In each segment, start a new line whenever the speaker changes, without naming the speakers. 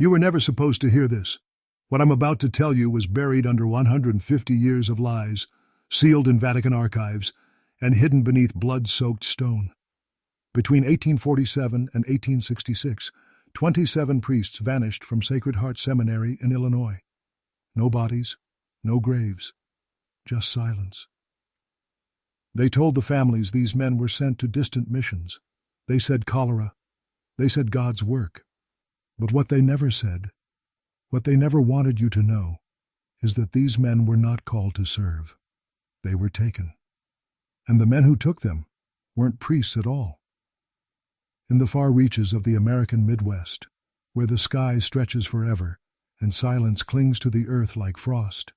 You were never supposed to hear this. What I'm about to tell you was buried under 150 years of lies, sealed in Vatican archives, and hidden beneath blood-soaked stone. Between 1847 and 1866, 27 priests vanished from Sacred Heart Seminary in Illinois. No bodies, no graves, just silence. They told the families these men were sent to distant missions. They said cholera. They said God's work. But what they never said, what they never wanted you to know, is that these men were not called to serve. They were taken. And the men who took them weren't priests at all. In the far reaches of the American Midwest, where the sky stretches forever and silence clings to the earth like frost,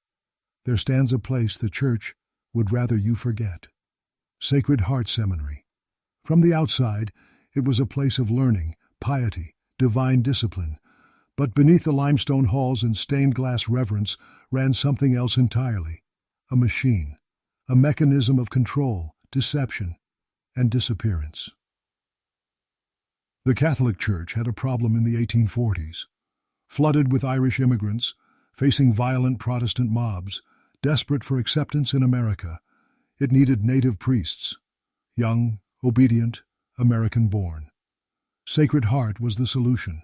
there stands a place the Church would rather you forget. Sacred Heart Seminary. From the outside, it was a place of learning, piety, divine discipline, but beneath the limestone halls and stained glass reverence ran something else entirely, a machine, a mechanism of control, deception, and disappearance. The Catholic Church had a problem in the 1840s. Flooded with Irish immigrants, facing violent Protestant mobs, desperate for acceptance in America, it needed native priests, young, obedient, American-born. Sacred Heart was the solution.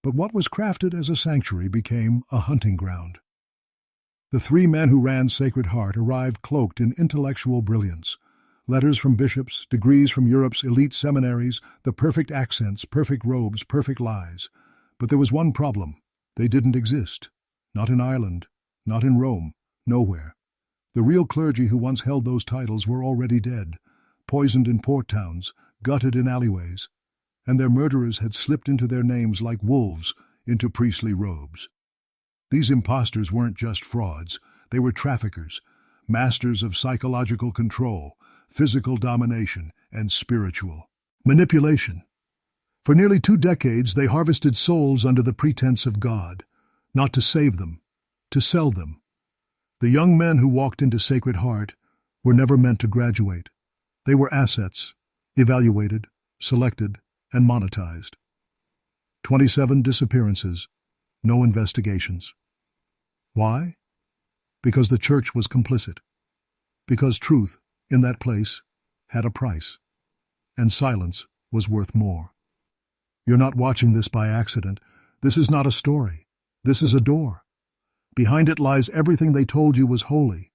But what was crafted as a sanctuary became a hunting ground. The three men who ran Sacred Heart arrived cloaked in intellectual brilliance. Letters from bishops, degrees from Europe's elite seminaries, the perfect accents, perfect robes, perfect lies. But there was one problem. They didn't exist. Not in Ireland, not in Rome, nowhere. The real clergy who once held those titles were already dead, poisoned in port towns, gutted in alleyways, and their murderers had slipped into their names like wolves into priestly robes. These impostors weren't just frauds, they were traffickers, masters of psychological control, physical domination, and spiritual manipulation. For nearly 2 decades they harvested souls under the pretense of God, not to save them, to sell them. The young men who walked into Sacred Heart were never meant to graduate. They were assets, evaluated, selected, and monetized. 27 disappearances, no investigations. Why? Because the Church was complicit. Because truth, in that place, had a price. And silence was worth more. You're not watching this by accident. This is not a story. This is a door. Behind it lies everything they told you was holy,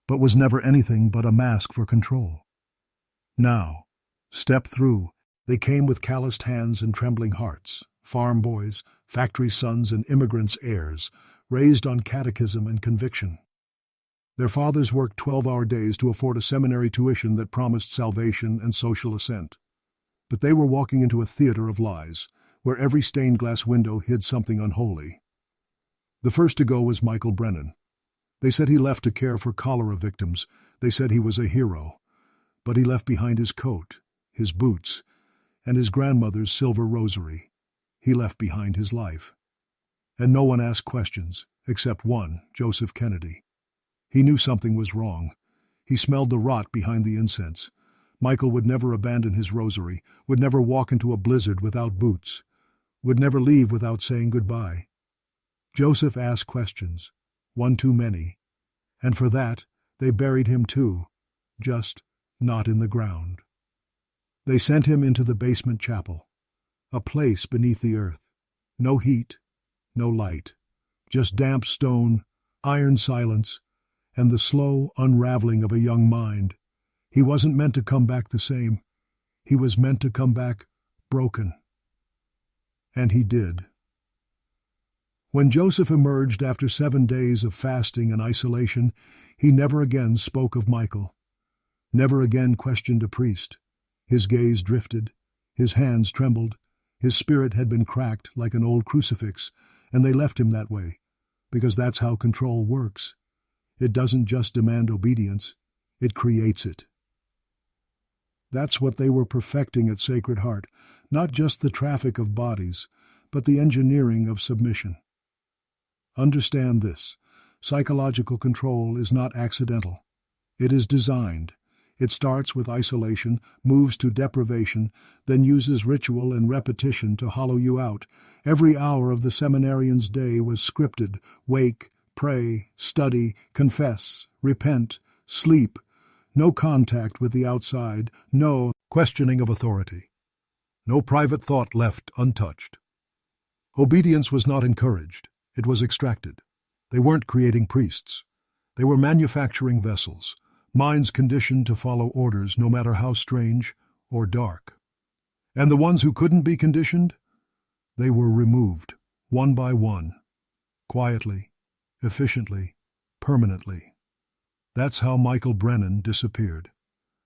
but was never anything but a mask for control. Now, step through. They came with calloused hands and trembling hearts, farm boys, factory sons, and immigrants' heirs, raised on catechism and conviction. Their fathers worked 12-hour days to afford a seminary tuition that promised salvation and social ascent. But they were walking into a theater of lies, where every stained glass window hid something unholy. The first to go was Michael Brennan. They said he left to care for cholera victims. They said he was a hero. But he left behind his coat, his boots, and his grandmother's silver rosary. He left behind his life. And no one asked questions, except one, Joseph Kennedy. He knew something was wrong. He smelled the rot behind the incense. Michael would never abandon his rosary, would never walk into a blizzard without boots, would never leave without saying goodbye. Joseph asked questions, one too many, and for that they buried him too, just not in the ground. They sent him into the basement chapel, a place beneath the earth. No heat, no light, just damp stone, iron silence, and the slow unraveling of a young mind. He wasn't meant to come back the same. He was meant to come back broken. And he did. When Joseph emerged after 7 days of fasting and isolation, he never again spoke of Michael, never again questioned a priest. His gaze drifted, his hands trembled, his spirit had been cracked like an old crucifix, and they left him that way, because that's how control works. It doesn't just demand obedience, it creates it. That's what they were perfecting at Sacred Heart, not just the traffic of bodies, but the engineering of submission. Understand this, psychological control is not accidental. It is designed. It starts with isolation, moves to deprivation, then uses ritual and repetition to hollow you out. Every hour of the seminarian's day was scripted: wake, pray, study, confess, repent, sleep. No contact with the outside, no questioning of authority. No private thought left untouched. Obedience was not encouraged, it was extracted. They weren't creating priests. They were manufacturing vessels, minds conditioned to follow orders no matter how strange or dark. And the ones who couldn't be conditioned? They were removed, one by one, quietly, efficiently, permanently. That's how Michael Brennan disappeared.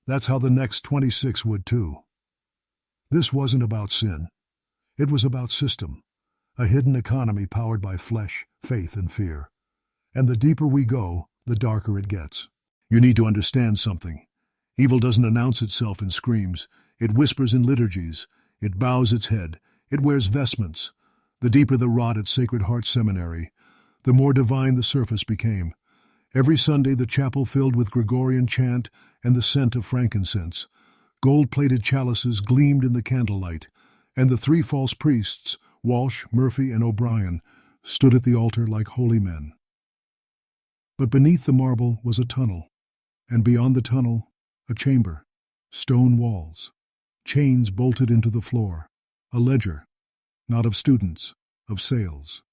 That's how the next 26 would too. This wasn't about sin. It was about system, a hidden economy powered by flesh, faith, and fear. And the deeper we go, the darker it gets. You need to understand something. Evil doesn't announce itself in screams. It whispers in liturgies. It bows its head. It wears vestments. The deeper the rot at Sacred Heart Seminary, the more divine the surface became. Every Sunday the chapel filled with Gregorian chant and the scent of frankincense. Gold-plated chalices gleamed in the candlelight, and the three false priests, Walsh, Murphy, and O'Brien, stood at the altar like holy men. But beneath the marble was a tunnel, and beyond the tunnel, a chamber, stone walls, chains bolted into the floor, a ledger, not of students, of sales.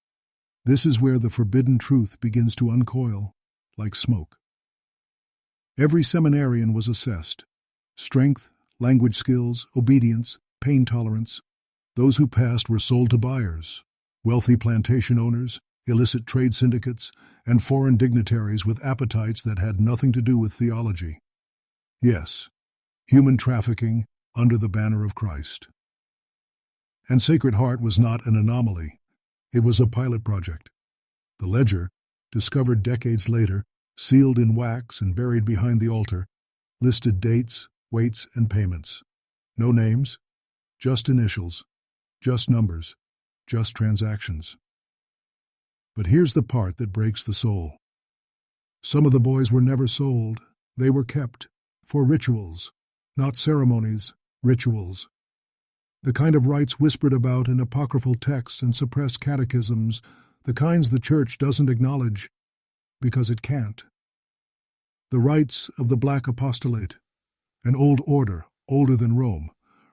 This is where the forbidden truth begins to uncoil, like smoke. Every seminarian was assessed: strength, language skills, obedience, pain tolerance. Those who passed were sold to buyers, wealthy plantation owners, illicit trade syndicates, and foreign dignitaries with appetites that had nothing to do with theology. Yes, human trafficking under the banner of Christ. And Sacred Heart was not an anomaly. It was a pilot project. The ledger, discovered decades later, sealed in wax and buried behind the altar, listed dates, weights, and payments. No names, just initials, just numbers, just transactions. But here's the part that breaks the soul. Some of the boys were never sold. They were kept for rituals, not ceremonies, rituals. The kind of rites whispered about in apocryphal texts and suppressed catechisms, the kinds the church doesn't acknowledge because it can't. The rites of the Black Apostolate, an old order, older than Rome,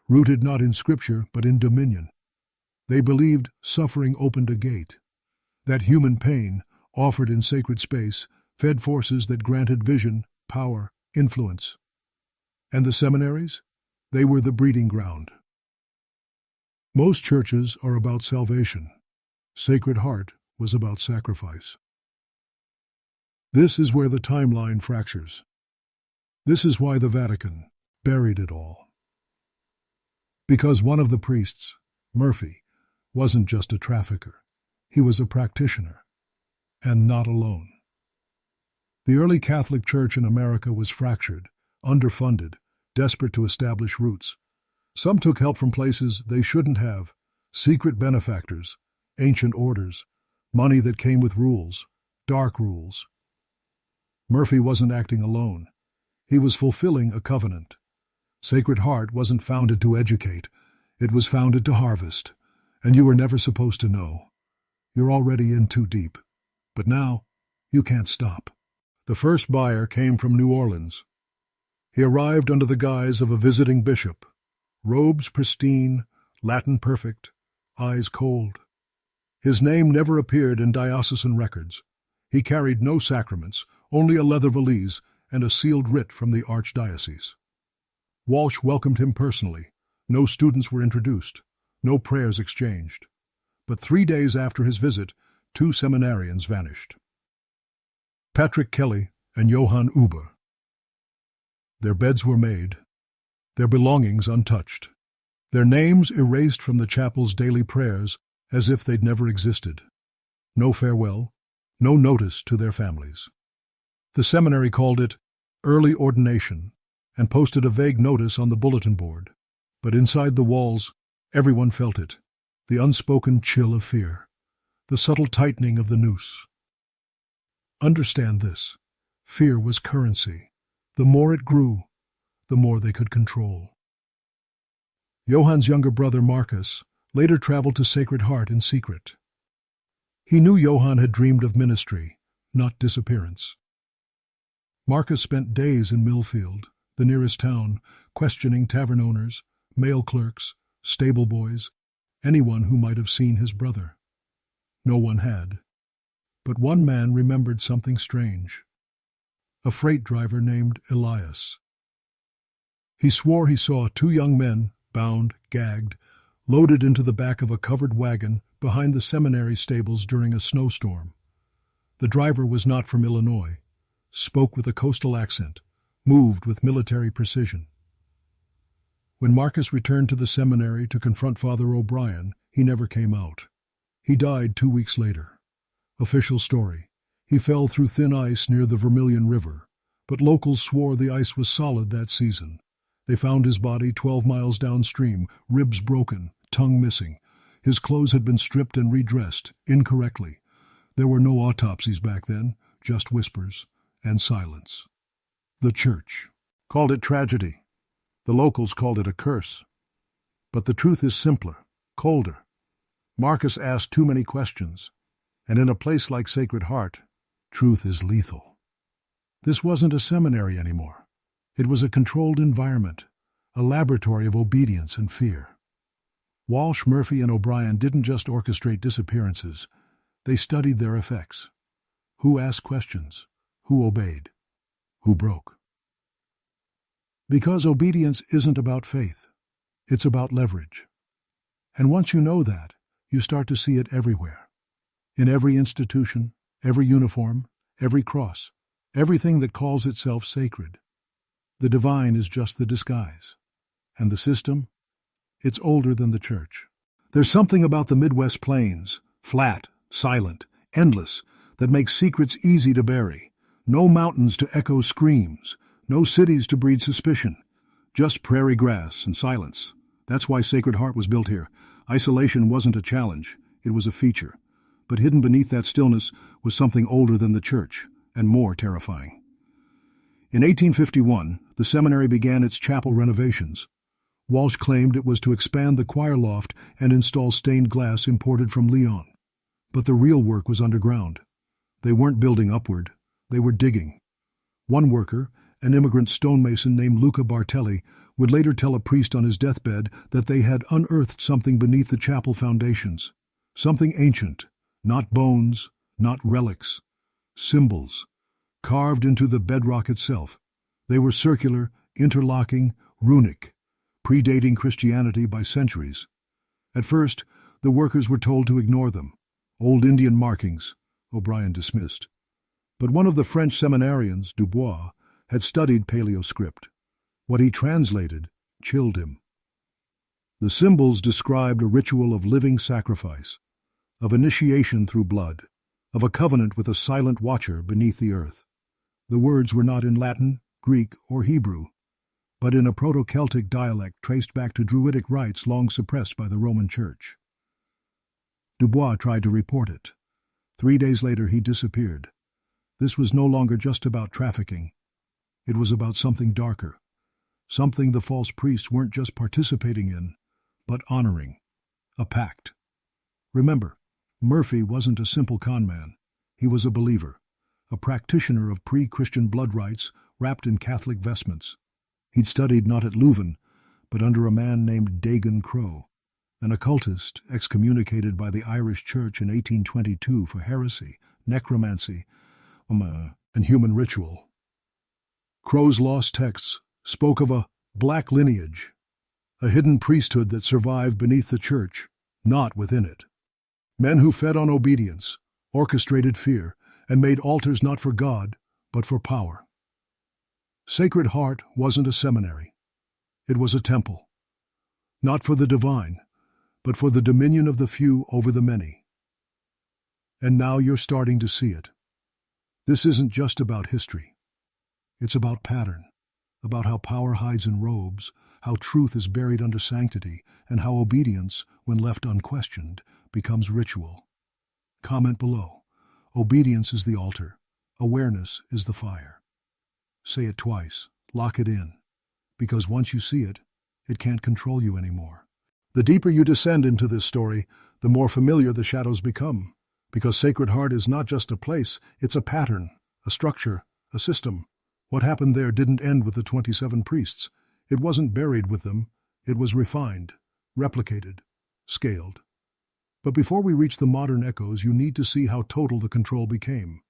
rooted not in Scripture but in dominion. They believed suffering opened a gate, that human pain, offered in sacred space, fed forces that granted vision, power, influence. And the seminaries? They were the breeding ground. Most churches are about salvation. Sacred Heart was about sacrifice. This is where the timeline fractures. This is why the Vatican buried it all. Because one of the priests, Murphy, wasn't just a trafficker. He was a practitioner, and not alone. The early Catholic Church in America was fractured, underfunded, desperate to establish roots. Some took help from places they shouldn't have: secret benefactors, ancient orders, money that came with rules, dark rules. Murphy wasn't acting alone. He was fulfilling a covenant. Sacred Heart wasn't founded to educate. It was founded to harvest, and you were never supposed to know. You're already in too deep. But now, you can't stop. The first buyer came from New Orleans. He arrived under the guise of a visiting bishop, robes pristine, Latin perfect, eyes cold. His name never appeared in diocesan records. He carried no sacraments, only a leather valise and a sealed writ from the archdiocese. Walsh welcomed him personally. No students were introduced, no prayers exchanged. But 3 days after his visit, 2 seminarians vanished: Patrick Kelly and Johann Uber. Their beds were made, their belongings untouched, their names erased from the chapel's daily prayers as if they'd never existed. No farewell, no notice to their families. The seminary called it early ordination and posted a vague notice on the bulletin board. But inside the walls, everyone felt it, the unspoken chill of fear, the subtle tightening of the noose. Understand this: fear was currency. The more it grew, the more they could control. Johann's younger brother Marcus later traveled to Sacred Heart in secret. He knew Johann had dreamed of ministry, not disappearance. Marcus spent days in Millfield, the nearest town, questioning tavern owners, mail clerks, stable boys, anyone who might have seen his brother. No one had. But one man remembered something strange. A freight driver named Elias. He swore he saw two young men, bound, gagged, loaded into the back of a covered wagon behind the seminary stables during a snowstorm. The driver was not from Illinois, spoke with a coastal accent, moved with military precision. When Marcus returned to the seminary to confront Father O'Brien, he never came out. He died 2 weeks later. Official story: he fell through thin ice near the Vermilion River, but locals swore the ice was solid that season. They found his body 12 miles downstream, ribs broken, tongue missing. His clothes had been stripped and redressed, incorrectly. There were no autopsies back then, just whispers and silence. The church called it tragedy. The locals called it a curse. But the truth is simpler, colder. Marcus asked too many questions, and in a place like Sacred Heart, truth is lethal. This wasn't a seminary anymore. It was a controlled environment, a laboratory of obedience and fear. Walsh, Murphy, and O'Brien didn't just orchestrate disappearances. They studied their effects. Who asked questions? Who obeyed? Who broke? Because obedience isn't about faith. It's about leverage. And once you know that, you start to see it everywhere. In every institution, every uniform, every cross, everything that calls itself sacred. The divine is just the disguise. And the system? It's older than the church. There's something about the Midwest plains, flat, silent, endless, that makes secrets easy to bury. No mountains to echo screams, no cities to breed suspicion. Just prairie grass and silence. That's why Sacred Heart was built here. Isolation wasn't a challenge, it was a feature. But hidden beneath that stillness was something older than the church, and more terrifying. In 1851, the seminary began its chapel renovations. Walsh claimed it was to expand the choir loft and install stained glass imported from Lyon. But the real work was underground. They weren't building upward, they were digging. One worker, an immigrant stonemason named Luca Bartelli, would later tell a priest on his deathbed that they had unearthed something beneath the chapel foundations. Something ancient, not bones, not relics. Symbols, carved into the bedrock itself. They were circular, interlocking, runic, predating Christianity by centuries. At first, the workers were told to ignore them. Old Indian markings, O'Brien dismissed. But one of the French seminarians, Dubois, had studied Paleoscript. What he translated chilled him. The symbols described a ritual of living sacrifice, of initiation through blood, of a covenant with a silent watcher beneath the earth. The words were not in Latin, Greek, or Hebrew, but in a Proto-Celtic dialect traced back to Druidic rites long suppressed by the Roman Church. Dubois tried to report it. 3 days later he disappeared. This was no longer just about trafficking. It was about something darker, something the false priests weren't just participating in, but honoring, a pact. Remember, Murphy wasn't a simple con man. He was a believer, a practitioner of pre-Christian blood rites wrapped in Catholic vestments. He'd studied not at Leuven, but under a man named Dagon Crow, an occultist excommunicated by the Irish Church in 1822 for heresy, necromancy, and human ritual. Crow's lost texts spoke of a black lineage, a hidden priesthood that survived beneath the church, not within it. Men who fed on obedience, orchestrated fear, and made altars not for God, but for power. Sacred Heart wasn't a seminary. It was a temple. Not for the divine, but for the dominion of the few over the many. And now you're starting to see it. This isn't just about history. It's about pattern, about how power hides in robes, how truth is buried under sanctity, and how obedience, when left unquestioned, becomes ritual. Comment below. Obedience is the altar. Awareness is the fire. Say it twice. Lock it in. because once you see it, it can't control you anymore. The deeper you descend into this story, the more familiar the shadows become, because Sacred Heart is not just a place, it's a pattern, a structure, a system. What happened there didn't end with the 27 priests. It wasn't buried with them, it was refined, replicated, scaled. But before we reach the modern echoes, you need to see how total the control became.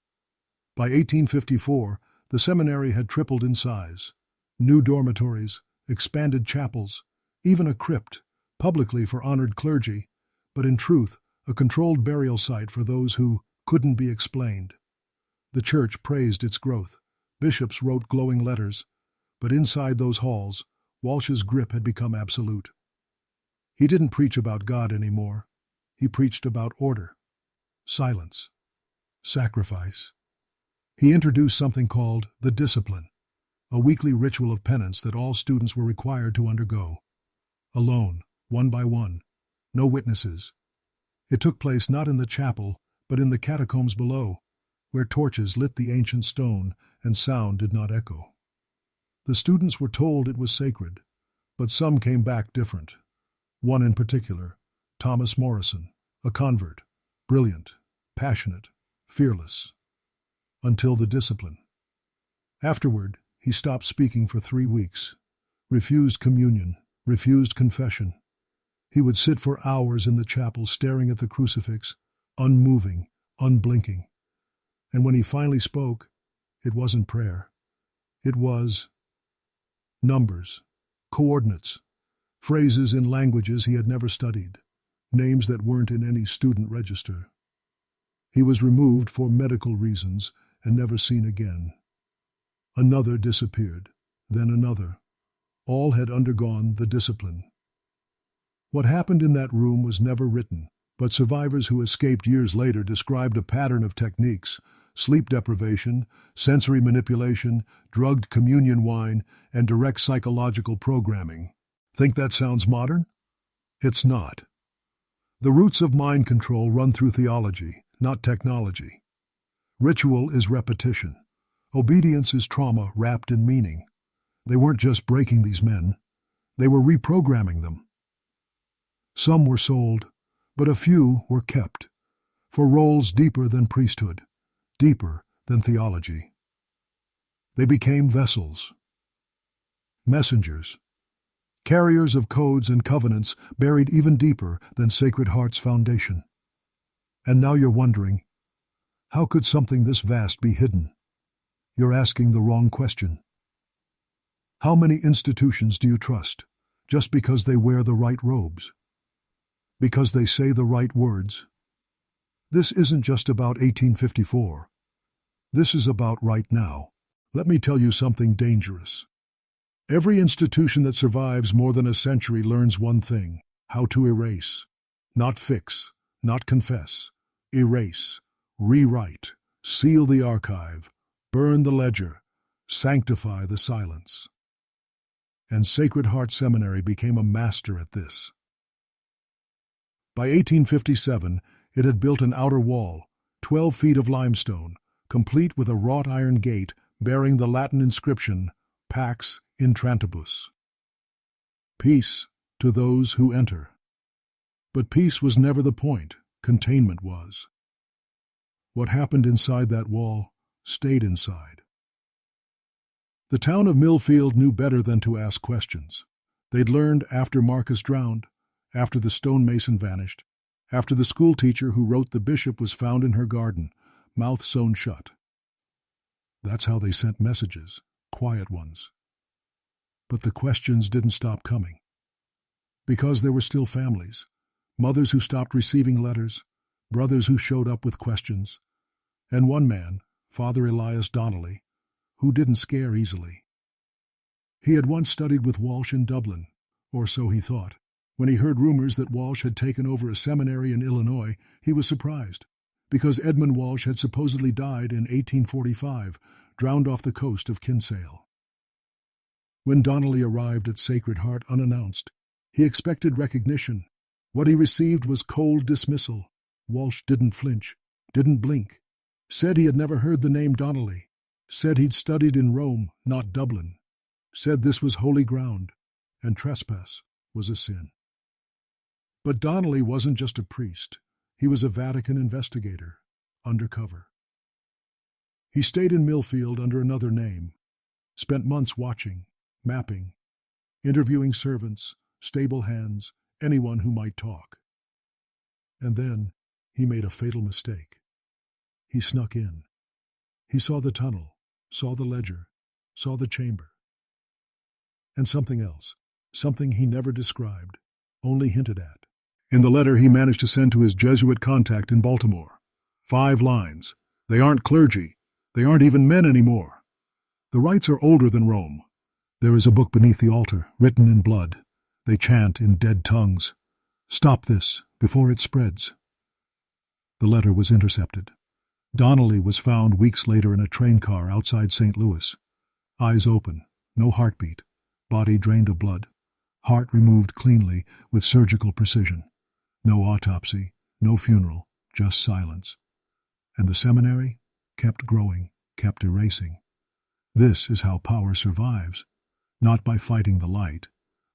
By 1854, the seminary had tripled in size. New dormitories, expanded chapels, even a crypt, publicly for honored clergy, but in truth, a controlled burial site for those who couldn't be explained. The church praised its growth. Bishops wrote glowing letters, but inside those halls, Walsh's grip had become absolute. He didn't preach about God anymore. He preached about order, silence, sacrifice. He introduced something called the discipline, a weekly ritual of penance that all students were required to undergo. Alone, one by one, no witnesses. It took place not in the chapel, but in the catacombs below, where torches lit the ancient stone and sound did not echo. The students were told it was sacred, but some came back different. One in particular, Thomas Morrison, a convert, brilliant, passionate, fearless. Until the discipline. Afterward, he stopped speaking for 3 weeks, refused communion, refused confession. He would sit for hours in the chapel staring at the crucifix, unmoving, unblinking. And when he finally spoke, it wasn't prayer. It was numbers, coordinates, phrases in languages he had never studied, names that weren't in any student register. He was removed for medical reasons and never seen again. Another disappeared, then another. All had undergone the discipline. What happened in that room was never written, but survivors who escaped years later described a pattern of techniques: sleep deprivation, sensory manipulation, drugged communion wine, and direct psychological programming. Think that sounds modern? It's not. The roots of mind control run through theology, not technology. Ritual is repetition. Obedience is trauma wrapped in meaning. They weren't just breaking these men. They were reprogramming them. Some were sold, but a few were kept, for roles deeper than priesthood, deeper than theology. They became vessels, messengers, carriers of codes and covenants buried even deeper than Sacred Heart's foundation. And now you're wondering, how could something this vast be hidden? You're asking the wrong question. How many institutions do you trust, just because they wear the right robes? Because they say the right words? This isn't just about 1854. This is about right now. Let me tell you something dangerous. Every institution that survives more than a century learns one thing: how to erase. Not fix, not confess. Erase, rewrite, seal the archive, burn the ledger, sanctify the silence. And Sacred Heart Seminary became a master at this. By 1857, it had built an outer wall, 12 feet of limestone, complete with a wrought iron gate bearing the Latin inscription, Pax Intrantibus. Peace to those who enter. But peace was never the point, containment was. What happened inside that wall stayed inside. The town of Millfield knew better than to ask questions. They'd learned after Marcus drowned, after the stonemason vanished, after the schoolteacher who wrote the bishop was found in her garden, mouth sewn shut. That's how they sent messages, quiet ones. But the questions didn't stop coming. Because there were still families, mothers who stopped receiving letters, brothers who showed up with questions, and one man, Father Elias Donnelly, who didn't scare easily. He had once studied with Walsh in Dublin, or so he thought. When he heard rumors that Walsh had taken over a seminary in Illinois, he was surprised, because Edmund Walsh had supposedly died in 1845, drowned off the coast of Kinsale. When Donnelly arrived at Sacred Heart unannounced, he expected recognition. What he received was cold dismissal. Walsh didn't flinch, didn't blink, said he had never heard the name Donnelly, said he'd studied in Rome, not Dublin. said this was holy ground, and trespass was a sin. But Donnelly wasn't just a priest. He was a Vatican investigator, undercover. He stayed in Millfield under another name, spent months watching, mapping, interviewing servants, stable hands, anyone who might talk. And then he made a fatal mistake. He snuck in. He saw the tunnel, saw the ledger, saw the chamber. And something else, something he never described, only hinted at. In the letter he managed to send to his Jesuit contact in Baltimore. 5 lines. They aren't clergy. They aren't even men anymore. The rites are older than Rome. There is a book beneath the altar, written in blood. They chant in dead tongues. Stop this, before it spreads. The letter was intercepted. Donnelly was found weeks later in a train car outside St. Louis. Eyes open, no heartbeat, body drained of blood, heart removed cleanly with surgical precision. No autopsy, no funeral, just silence. And the seminary kept growing, kept erasing. This is how power survives, not by fighting the light,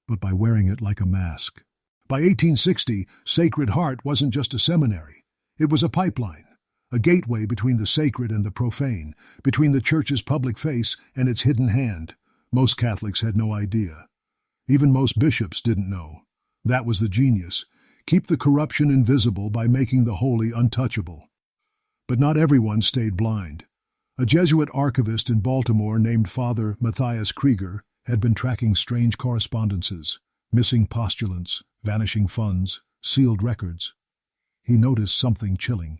but by wearing it like a mask. By 1860, Sacred Heart wasn't just a seminary. It was a pipeline, a gateway between the sacred and the profane, between the Church's public face and its hidden hand. Most Catholics had no idea. Even most bishops didn't know. That was the genius. Keep the corruption invisible by making the holy untouchable. But not everyone stayed blind. A Jesuit archivist in Baltimore named Father Matthias Krieger had been tracking strange correspondences, missing postulants, vanishing funds, sealed records. He noticed something chilling.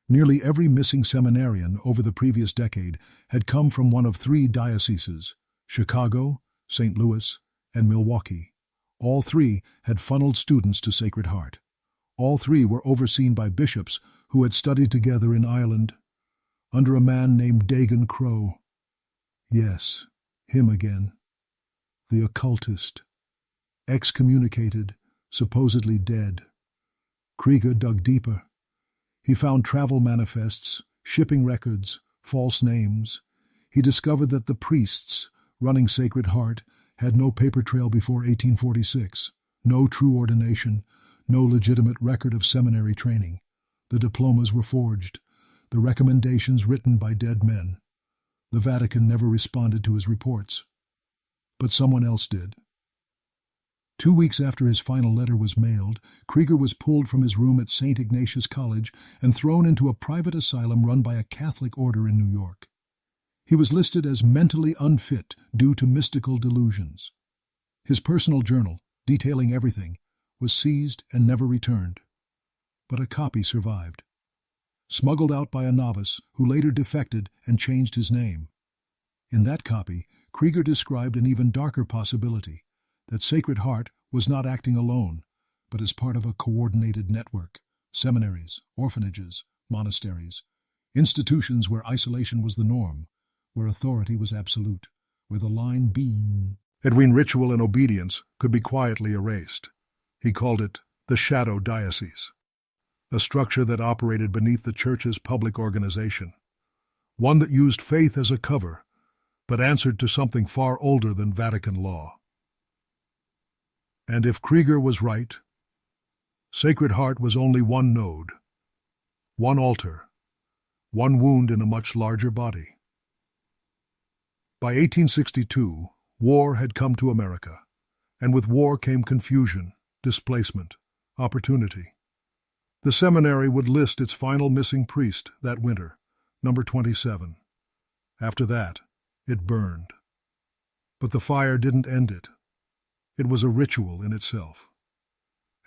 Nearly every missing seminarian over the previous decade had come from one of 3 dioceses: Chicago, St. Louis, and Milwaukee. All 3 had funneled students to Sacred Heart. All 3 were overseen by bishops who had studied together in Ireland, under a man named Dagon Crow. Yes, him again. The occultist. Excommunicated, supposedly dead. Krieger dug deeper. He found travel manifests, shipping records, false names. He discovered that the priests running Sacred Heart had no paper trail before 1846, no true ordination, no legitimate record of seminary training. The diplomas were forged, the recommendations written by dead men. The Vatican never responded to his reports. But someone else did. 2 weeks after his final letter was mailed, Krieger was pulled from his room at St. Ignatius College and thrown into a private asylum run by a Catholic order in New York. He was listed as mentally unfit due to mystical delusions. His personal journal, detailing everything, was seized and never returned. But a copy survived. Smuggled out by a novice who later defected and changed his name. In that copy, Krieger described an even darker possibility, that Sacred Heart was not acting alone, but as part of a coordinated network: seminaries, orphanages, monasteries, institutions where isolation was the norm, where authority was absolute, where the line between ritual and obedience could be quietly erased. He called it the Shadow Diocese, a structure that operated beneath the Church's public organization, one that used faith as a cover, but answered to something far older than Vatican law. And if Krieger was right, Sacred Heart was only one node, one altar, one wound in a much larger body. By 1862, war had come to America, and with war came confusion, displacement, opportunity. The seminary would list its final missing priest that winter, number 27. After that, it burned. But the fire didn't end it. It was a ritual in itself.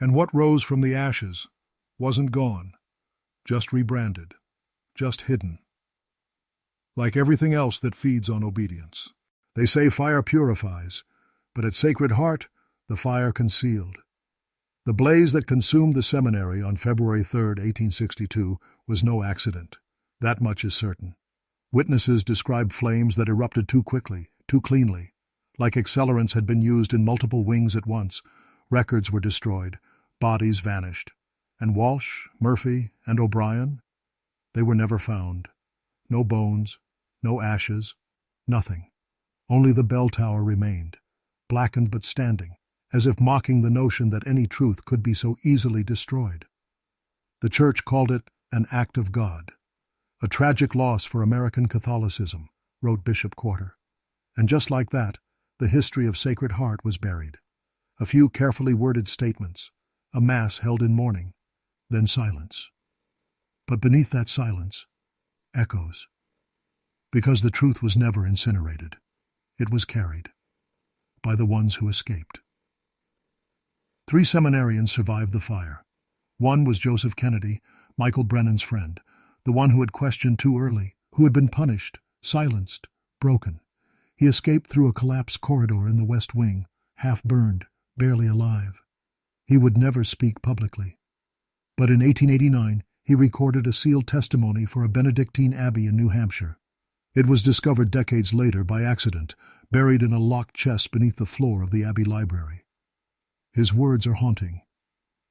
And what rose from the ashes wasn't gone, just rebranded, just hidden. Like everything else that feeds on obedience. They say fire purifies, but at Sacred Heart, the fire concealed. The blaze that consumed the seminary on February 3, 1862, was no accident. That much is certain. Witnesses described flames that erupted too quickly, too cleanly. Like accelerants had been used in multiple wings at once. Records were destroyed. Bodies vanished. And Walsh, Murphy, and O'Brien? They were never found. No bones, no ashes, nothing. Only the bell tower remained, blackened but standing, as if mocking the notion that any truth could be so easily destroyed. The Church called it an act of God. A tragic loss for American Catholicism, wrote Bishop Quarter. And just like that, the history of Sacred Heart was buried. A few carefully worded statements, a mass held in mourning, then silence. But beneath that silence, echoes. Because the truth was never incinerated. It was carried. By the ones who escaped. 3 seminarians survived the fire. One was Joseph Kennedy, Michael Brennan's friend, the one who had questioned too early, who had been punished, silenced, broken. He escaped through a collapsed corridor in the West Wing, half burned, barely alive. He would never speak publicly. But in 1889, he recorded a sealed testimony for a Benedictine abbey in New Hampshire. It was discovered decades later by accident, buried in a locked chest beneath the floor of the abbey library. His words are haunting.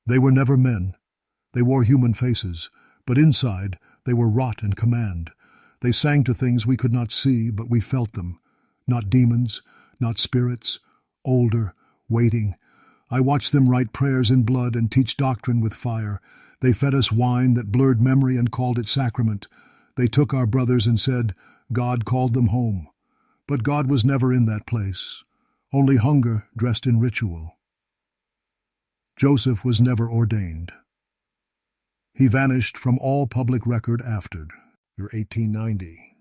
They were never men. They wore human faces, but inside they were wrought in command. They sang to things we could not see, but we felt them. Not demons, not spirits, older, waiting. I watched them write prayers in blood and teach doctrine with fire. They fed us wine that blurred memory and called it sacrament. They took our brothers and said, God called them home. But God was never in that place. Only hunger dressed in ritual. Joseph was never ordained. He vanished from all public record after 1890.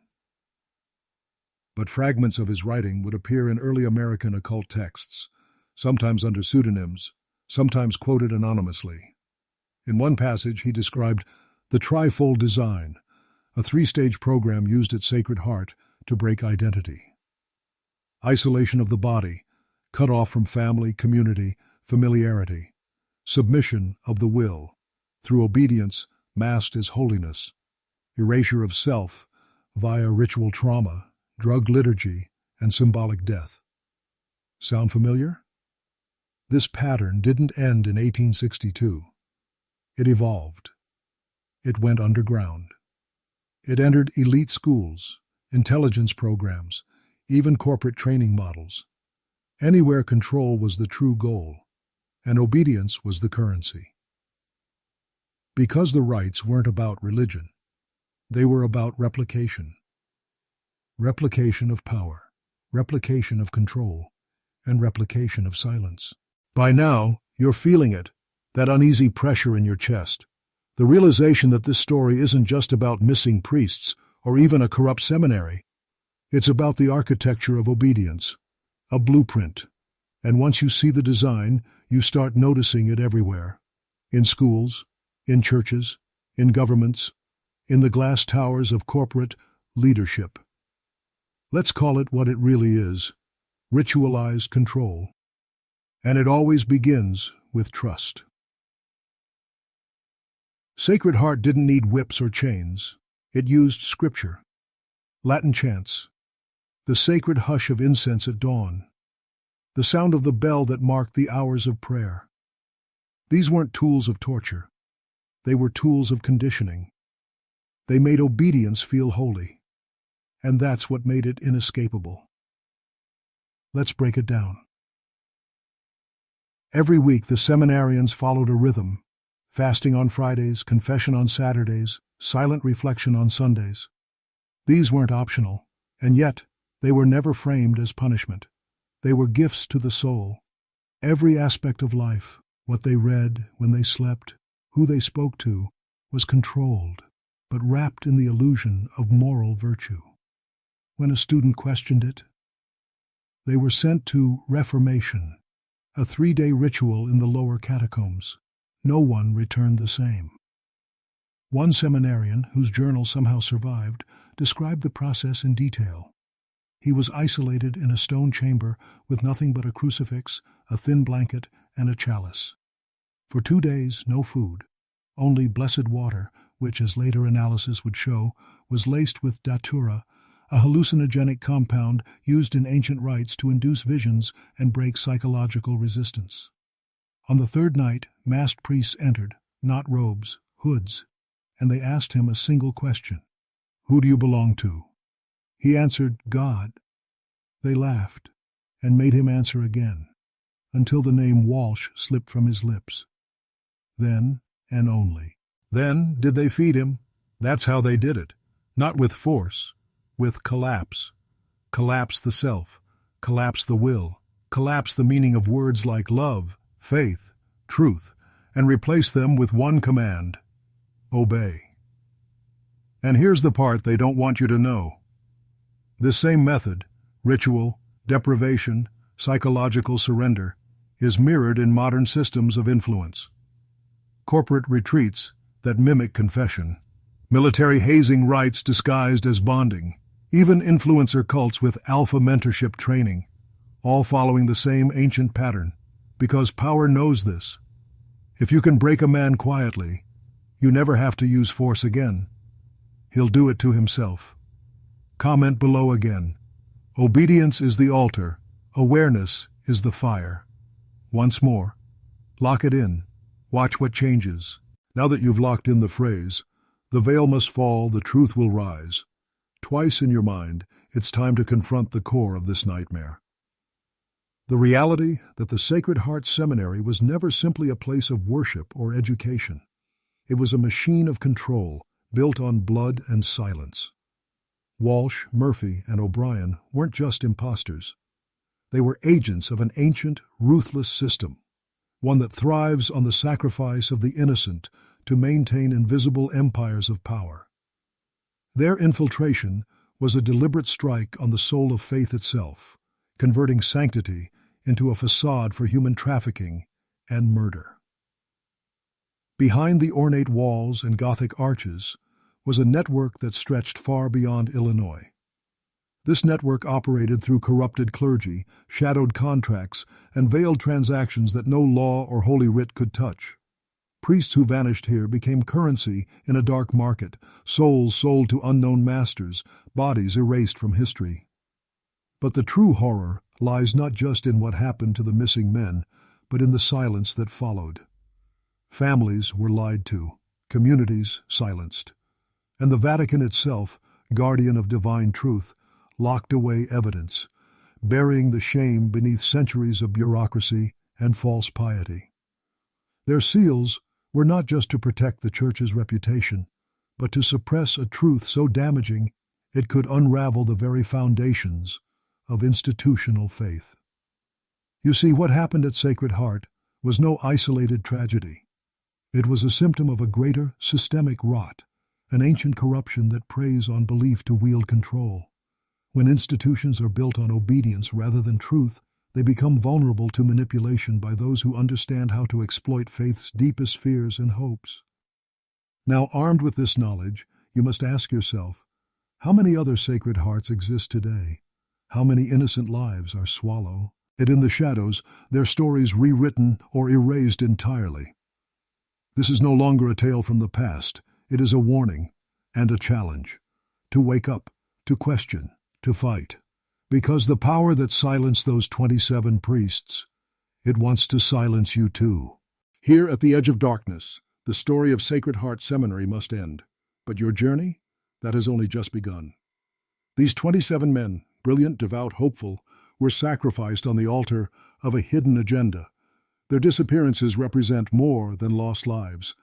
But fragments of his writing would appear in early American occult texts, sometimes under pseudonyms, sometimes quoted anonymously. In one passage, he described the trifold design, a 3-stage program used at Sacred Heart to break identity. Isolation of the body, cut off from family, community, familiarity. Submission of the will, through obedience masked as holiness. Erasure of self via ritual trauma, drugged liturgy, and symbolic death. Sound familiar? This pattern didn't end in 1862. It evolved. It went underground. It entered elite schools, intelligence programs, even corporate training models. Anywhere control was the true goal, and obedience was the currency. Because the rites weren't about religion, they were about replication. Replication of power, replication of control, and replication of silence. By now, you're feeling it, that uneasy pressure in your chest, the realization that this story isn't just about missing priests or even a corrupt seminary. It's about the architecture of obedience, a blueprint. And once you see the design, you start noticing it everywhere. In schools, in churches, in governments, in the glass towers of corporate leadership. Let's call it what it really is, ritualized control. And it always begins with trust. Sacred Heart didn't need whips or chains. It used scripture, Latin chants, the sacred hush of incense at dawn, the sound of the bell that marked the hours of prayer. These weren't tools of torture. They were tools of conditioning. They made obedience feel holy. And that's what made it inescapable. Let's break it down. Every week the seminarians followed a rhythm, fasting on Fridays, confession on Saturdays, silent reflection on Sundays. These weren't optional, and yet they were never framed as punishment. They were gifts to the soul. Every aspect of life, what they read, when they slept, who they spoke to, was controlled, but wrapped in the illusion of moral virtue. When a student questioned it, they were sent to Reformation, a 3-day ritual in the lower catacombs. No one returned the same. One seminarian, whose journal somehow survived, described the process in detail. He was isolated in a stone chamber with nothing but a crucifix, a thin blanket, and a chalice. For 2 days, no food, only blessed water, which, as later analysis would show, was laced with datura, a hallucinogenic compound used in ancient rites to induce visions and break psychological resistance. On the 3rd night, masked priests entered, not robes, hoods, and they asked him a single question. Who do you belong to? He answered, God. They laughed, and made him answer again, until the name Walsh slipped from his lips. Then, and only then, did they feed him. That's how they did it. Not with force, with collapse. Collapse the self, collapse the will, collapse the meaning of words like love, faith, truth, and replace them with one command: obey. And here's the part they don't want you to know. This same method, ritual, deprivation, psychological surrender, is mirrored in modern systems of influence. Corporate retreats that mimic confession, military hazing rites disguised as bonding, even influencer cults with alpha mentorship training, all following the same ancient pattern, because power knows this. If you can break a man quietly, you never have to use force again. He'll do it to himself. Comment below again. Obedience is the altar, awareness is the fire. Once more, lock it in. Watch what changes. Now that you've locked in the phrase, the veil must fall, the truth will rise. Twice in your mind, it's time to confront the core of this nightmare. The reality that the Sacred Heart Seminary was never simply a place of worship or education. It was a machine of control, built on blood and silence. Walsh, Murphy, and O'Brien weren't just imposters. They were agents of an ancient, ruthless system, one that thrives on the sacrifice of the innocent to maintain invisible empires of power. Their infiltration was a deliberate strike on the soul of faith itself, converting sanctity into a facade for human trafficking and murder. Behind the ornate walls and Gothic arches was a network that stretched far beyond Illinois. This network operated through corrupted clergy, shadowed contracts, and veiled transactions that no law or holy writ could touch. Priests who vanished here became currency in a dark market, souls sold to unknown masters, bodies erased from history. But the true horror lies not just in what happened to the missing men, but in the silence that followed. Families were lied to, communities silenced, and the Vatican itself, guardian of divine truth, locked away evidence, burying the shame beneath centuries of bureaucracy and false piety. Their seals were not just to protect the Church's reputation, but to suppress a truth so damaging it could unravel the very foundations of institutional faith. You see, what happened at Sacred Heart was no isolated tragedy. It was a symptom of a greater systemic rot, an ancient corruption that preys on belief to wield control. When institutions are built on obedience rather than truth, they become vulnerable to manipulation by those who understand how to exploit faith's deepest fears and hopes. Now, armed with this knowledge, you must ask yourself, how many other Sacred Hearts exist today? How many innocent lives are swallowed, and in the shadows, their stories rewritten or erased entirely? This is no longer a tale from the past. It is a warning and a challenge to wake up, to question, to fight. Because the power that silenced those 27 priests, it wants to silence you too. Here at the edge of darkness, the story of Sacred Heart Seminary must end. But your journey? That has only just begun. These 27 men, brilliant, devout, hopeful, were sacrificed on the altar of a hidden agenda. Their disappearances represent more than lost lives.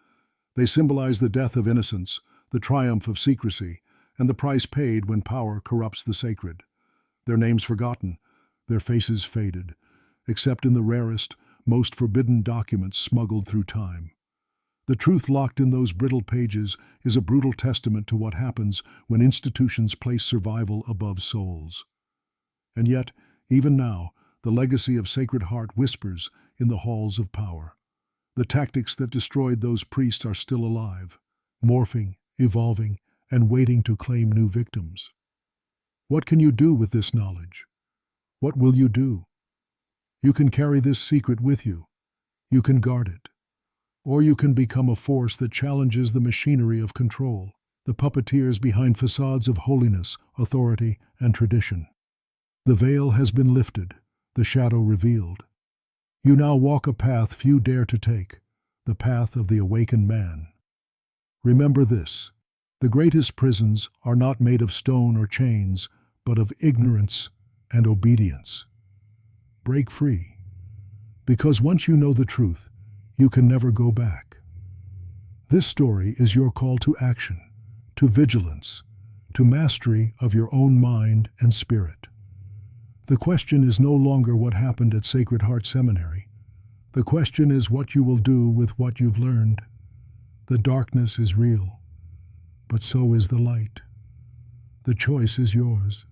They symbolize the death of innocence, the triumph of secrecy, and the price paid when power corrupts the sacred. Their names forgotten, their faces faded, except in the rarest, most forbidden documents smuggled through time. The truth locked in those brittle pages is a brutal testament to what happens when institutions place survival above souls. And yet, even now, the legacy of Sacred Heart whispers in the halls of power. The tactics that destroyed those priests are still alive, morphing, evolving, and waiting to claim new victims. What can you do with this knowledge? What will you do? You can carry this secret with you. You can guard it. Or you can become a force that challenges the machinery of control, the puppeteers behind facades of holiness, authority, and tradition. The veil has been lifted, the shadow revealed. You now walk a path few dare to take, the path of the awakened man. Remember this: the greatest prisons are not made of stone or chains, but of ignorance and obedience. Break free. Because once you know the truth, you can never go back. This story is your call to action, to vigilance, to mastery of your own mind and spirit. The question is no longer what happened at Sacred Heart Seminary. The question is what you will do with what you've learned. The darkness is real, but so is the light. The choice is yours.